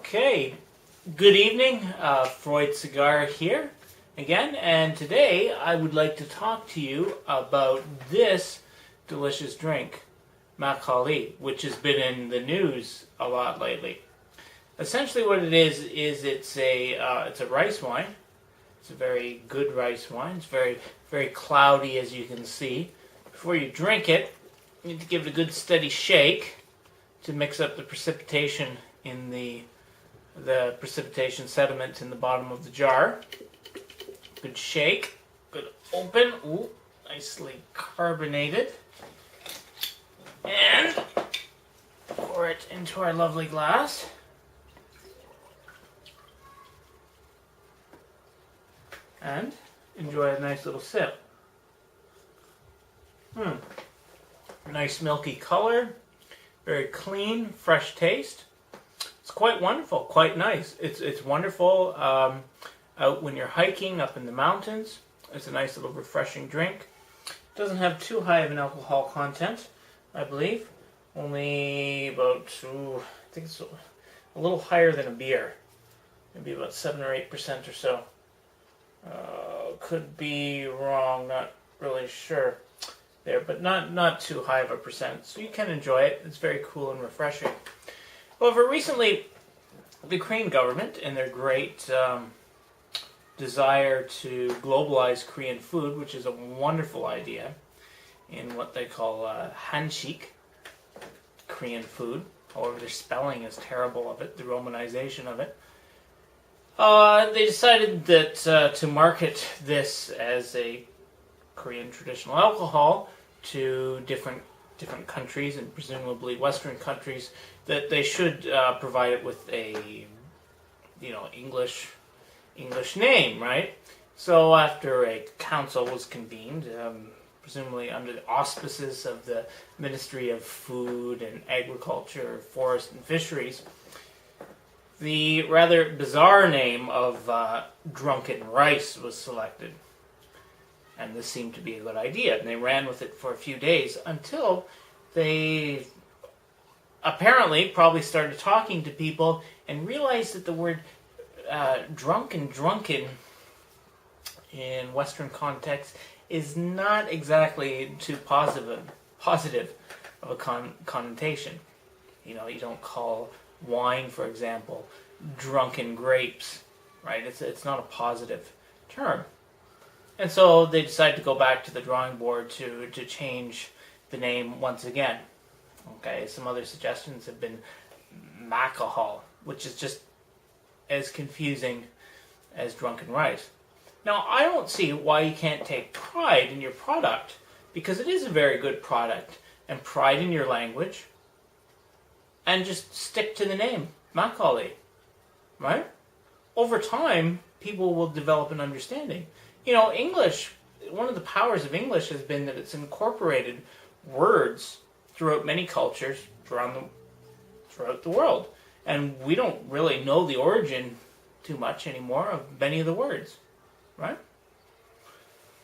Okay, good evening. Freud Cigar here again, and today I would like to talk to you about this delicious drink, Makgeolli, which has been in the news a lot lately. Essentially, what it is it's a rice wine. It's a very good rice wine. It's very cloudy, as you can see. Before you drink it, you need to give it a good steady shake to mix up the precipitation in the precipitation sediment in the bottom of the jar. Good shake, good open. Ooh, nicely carbonated. And pour it into our lovely glass. And enjoy a nice little sip. Nice milky color, very clean, fresh taste. It's quite wonderful, quite nice. It's wonderful out when you're hiking up in the mountains. It's a nice little refreshing drink. It doesn't have too high of an alcohol content, I believe. Only about, I think it's a little higher than a beer. Maybe about 7 or 8% or so. Could be wrong, not really sure there, but not too high of a percent. So you can enjoy it. It's very cool and refreshing. However, recently, the Korean government, in their great desire to globalize Korean food, which is a wonderful idea, in what they call hanshik, Korean food. However, their spelling is terrible of it, the romanization of it. They decided that to market this as a Korean traditional alcohol to different countries, and presumably Western countries, that they should provide it with a English name, right? So after a council was convened, presumably under the auspices of the Ministry of Food and Agriculture, Forest and Fisheries, the rather bizarre name of Drunken Rice was selected. And this seemed to be a good idea. And they ran with it for a few days until they apparently probably started talking to people and realized that the word drunken in Western context is not exactly too positive of a connotation. You don't call wine, for example, drunken grapes, right? It's not a positive term. And so they decided to go back to the drawing board to change the name once again. Okay, some other suggestions have been Makgeolli, which is just as confusing as Drunken Rice. Now, I don't see why you can't take pride in your product, because it is a very good product, and pride in your language, and just stick to the name, Makgeolli, right? Over time, people will develop an understanding. English, one of the powers of English has been that it's incorporated words throughout many cultures throughout the world. And we don't really know the origin too much anymore of many of the words, right?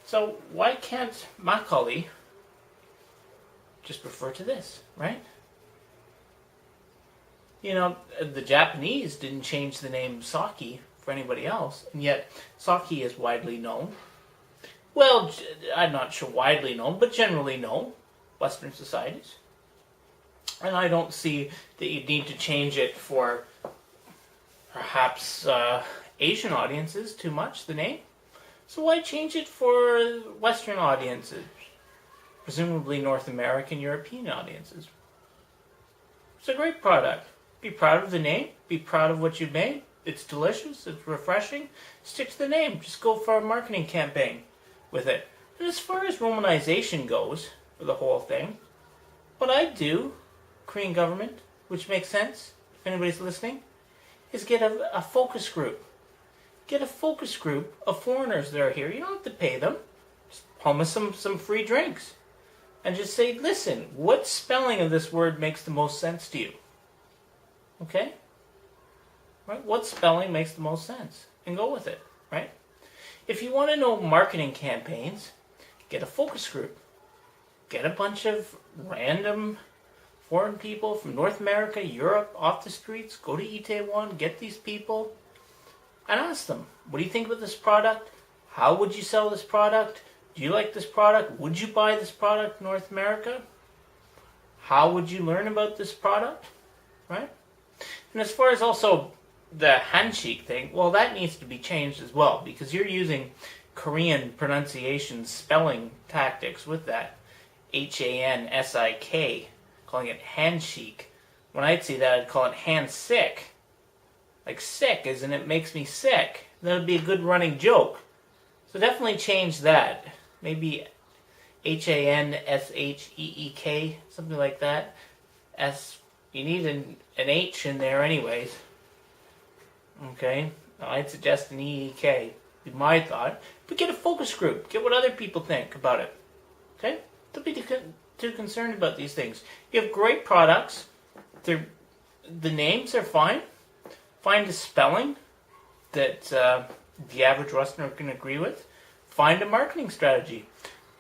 So why can't Makgeolli just refer to this, right? The Japanese didn't change the name sake for anybody else, and yet sake is widely known. Well, I'm not sure widely known, but generally known, Western societies. And I don't see that you need to change it for perhaps Asian audiences too much, the name. So why change it for Western audiences? Presumably North American, European audiences. It's a great product. Be proud of the name. Be proud of what you made. It's delicious. It's refreshing. Stick to the name. Just go for a marketing campaign with it. And as far as romanization goes for the whole thing, what I do, Korean government, which makes sense if anybody's listening, is get a focus group. Get a focus group of foreigners that are here. You don't have to pay them. Just promise them some free drinks. And just say, listen, what spelling of this word makes the most sense to you? Okay? Right? What spelling makes the most sense? And go with it, right? If you want to know marketing campaigns, get a focus group. Get a bunch of random foreign people from North America, Europe, off the streets. Go to Itaewon, get these people, and ask them, what do you think about this product? How would you sell this product? Do you like this product? Would you buy this product in North America? How would you learn about this product? Right? And as far as also the handshake thing, well, that needs to be changed as well, because you're using Korean pronunciation spelling tactics with that. Hansik, calling it handshake. When I'd see that, I'd call it handsick. Like sick, as in it makes me sick. That would be a good running joke. So definitely change that. Maybe Hansheek, something like that. You need an H in there anyways. Okay? I'd suggest an EEK. Be my thought. But get a focus group. Get what other people think about it. Okay? Don't be too concerned about these things. You have great products. The names are fine. Find a spelling that the average Westerner can agree with. Find a marketing strategy.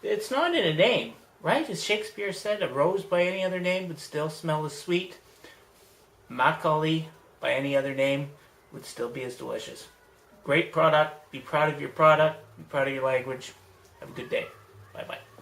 It's not in a name, right? As Shakespeare said, a rose by any other name would still smell as sweet. Makgeolli by any other name would still be as delicious. Great product. Be proud of your product. Be proud of your language. Have a good day. Bye-bye.